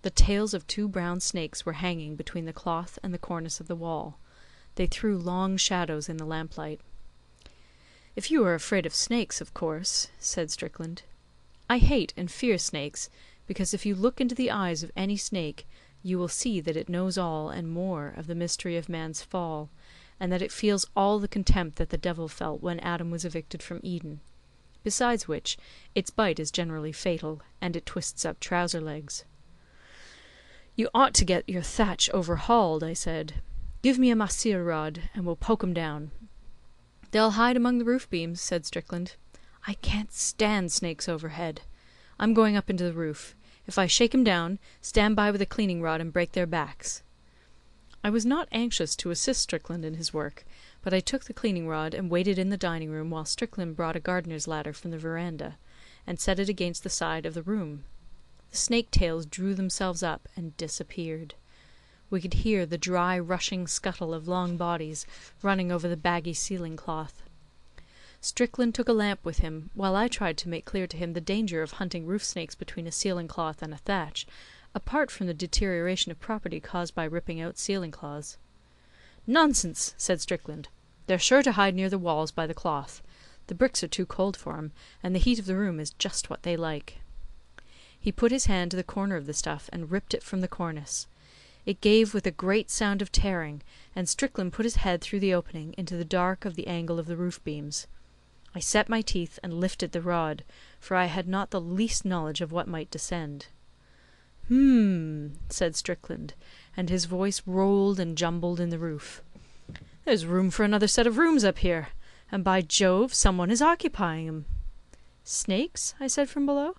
The tails of 2 brown snakes were hanging between the cloth and the cornice of the wall. They threw long shadows in the lamplight. "If you are afraid of snakes, of course," said Strickland. "I hate and fear snakes, because if you look into the eyes of any snake, you will see that it knows all and more of the mystery of man's fall, and that it feels all the contempt that the devil felt when Adam was evicted from Eden. Besides which, its bite is generally fatal, and it twists up trouser legs." "You ought to get your thatch overhauled," I said. "Give me a mahseer rod, and we'll poke 'em down." "They'll hide among the roof beams," said Strickland. "I can't stand snakes overhead. I'm going up into the roof. If I shake 'em down, stand by with a cleaning rod and break their backs." I was not anxious to assist Strickland in his work, but I took the cleaning rod and waited in the dining room while Strickland brought a gardener's ladder from the verandah, and set it against the side of the room. The snake tails drew themselves up and disappeared. We could hear the dry rushing scuttle of long bodies running over the baggy ceiling cloth. Strickland took a lamp with him, while I tried to make clear to him the danger of hunting roof snakes between a ceiling cloth and a thatch, apart from the deterioration of property caused by ripping out ceiling cloths. "Nonsense!" said Strickland. "They're sure to hide near the walls by the cloth. The bricks are too cold for 'em, and the heat of the room is just what they like." He put his hand to the corner of the stuff and ripped it from the cornice. It gave with a great sound of tearing, and Strickland put his head through the opening into the dark of the angle of the roof beams. I set my teeth and lifted the rod, for I had not the least knowledge of what might descend. Said Strickland, and his voice rolled and jumbled in the roof. "There's room for another set of rooms up here, and by Jove, some one is occupying 'em." "Snakes?" I said from below.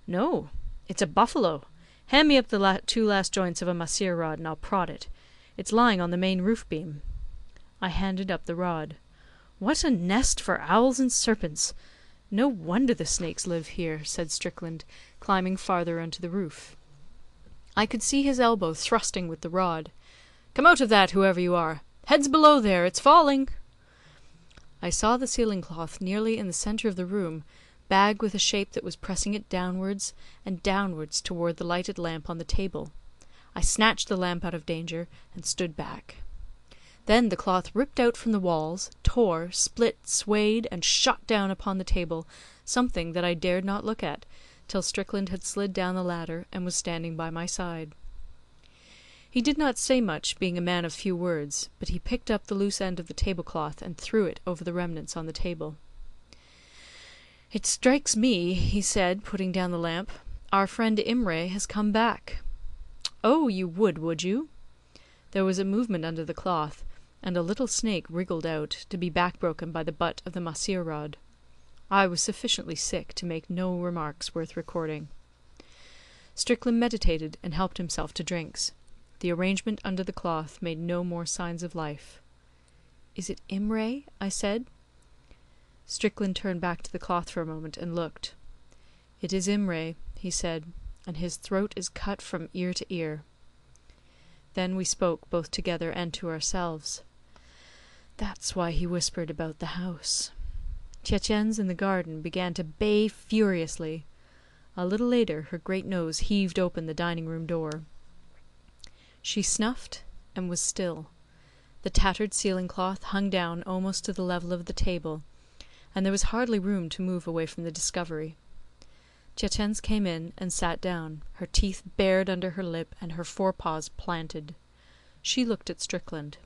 "No, it's a buffalo. Hand me up the 2 last joints of a mahseer rod, and I'll prod it. It's lying on the main roof beam." I handed up the rod. "What a nest for owls and serpents! No wonder the snakes live here," said Strickland, climbing farther onto the roof. I could see his elbow thrusting with the rod. "Come out of that, whoever you are. Heads below there, it's falling." I saw the ceiling cloth nearly in the centre of the room, bag with a shape that was pressing it downwards and downwards toward the lighted lamp on the table. I snatched the lamp out of danger, and stood back. Then the cloth ripped out from the walls, tore, split, swayed, and shot down upon the table, something that I dared not look at, till Strickland had slid down the ladder and was standing by my side. He did not say much, being a man of few words, but he picked up the loose end of the tablecloth and threw it over the remnants on the table. "It strikes me," he said, putting down the lamp, "our friend Imray has come back." "Oh, you would you?" There was a movement under the cloth, and a little snake wriggled out, to be back-broken by the butt of the mahseer rod. I was sufficiently sick to make no remarks worth recording. Strickland meditated and helped himself to drinks. The arrangement under the cloth made no more signs of life. "Is it Imray?" I said. Strickland turned back to the cloth for a moment and looked. "It is Imray," he said, "and his throat is cut from ear to ear." Then we spoke both together and to ourselves. That's why he whispered about the house. Tietjens in the garden began to bay furiously. A little later her great nose heaved open the dining room door. She snuffed and was still. The tattered ceiling cloth hung down almost to the level of the table, and there was hardly room to move away from the discovery. Tietjens came in and sat down, her teeth bared under her lip and her forepaws planted. She looked at Strickland.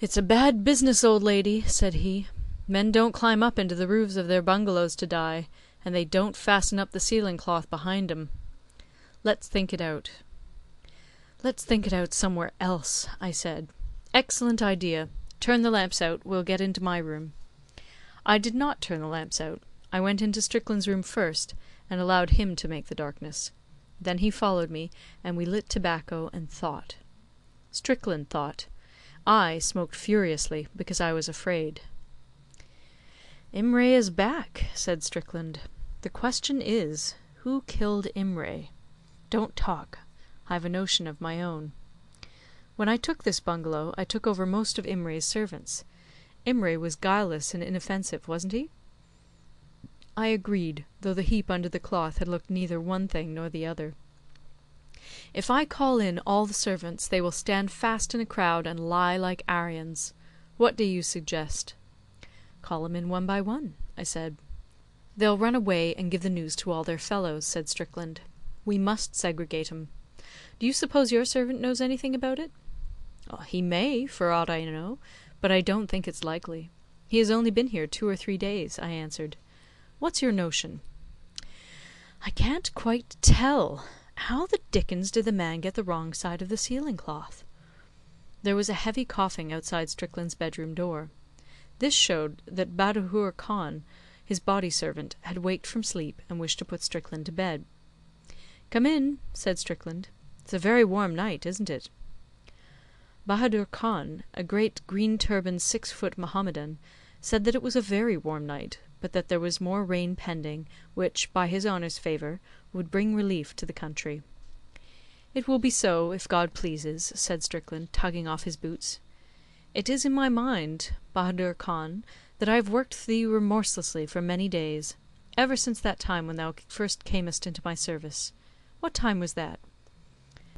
"It's a bad business, old lady," said he. "Men don't climb up into the roofs of their bungalows to die, and they don't fasten up the ceiling cloth behind 'em. Let's think it out." "Let's think it out somewhere else," I said. "Excellent idea. Turn the lamps out. We'll get into my room." I did not turn the lamps out. I went into Strickland's room first, and allowed him to make the darkness. Then he followed me, and we lit tobacco and thought. Strickland thought. I smoked furiously, because I was afraid. "Imray is back," said Strickland. "The question is, who killed Imray? Don't talk. I've a notion of my own. When I took this bungalow, I took over most of Imray's servants. Imray was guileless and inoffensive, wasn't he?" I agreed, though the heap under the cloth had looked neither one thing nor the other. If I call in all the servants, they will stand fast in a crowd and lie like Aryans. What do you suggest?" "Call 'em in one by one," I said. "They'll run away and give the news to all their fellows," said Strickland. "We must segregate 'em. Do you suppose your servant knows anything about it?" "He may, for aught I know, but I don't think it's likely. He has only been here 2 or 3 days," I answered. "What's your notion?" "I can't quite tell. How the dickens did the man get the wrong side of the ceiling cloth?" There was a heavy coughing outside Strickland's bedroom door. This showed that Bahadur Khan, his body servant, had waked from sleep and wished to put Strickland to bed. "Come in," said Strickland. "It's a very warm night, isn't it?" Bahadur Khan, a great green-turbaned 6-foot Mohammedan, said that it was a very warm night, but that there was more rain pending, which, by his honour's favour, would bring relief to the country. "It will be so, if God pleases," said Strickland, tugging off his boots. "It is in my mind, Bahadur Khan, that I have worked thee remorselessly for many days, ever since that time when thou first camest into my service. What time was that?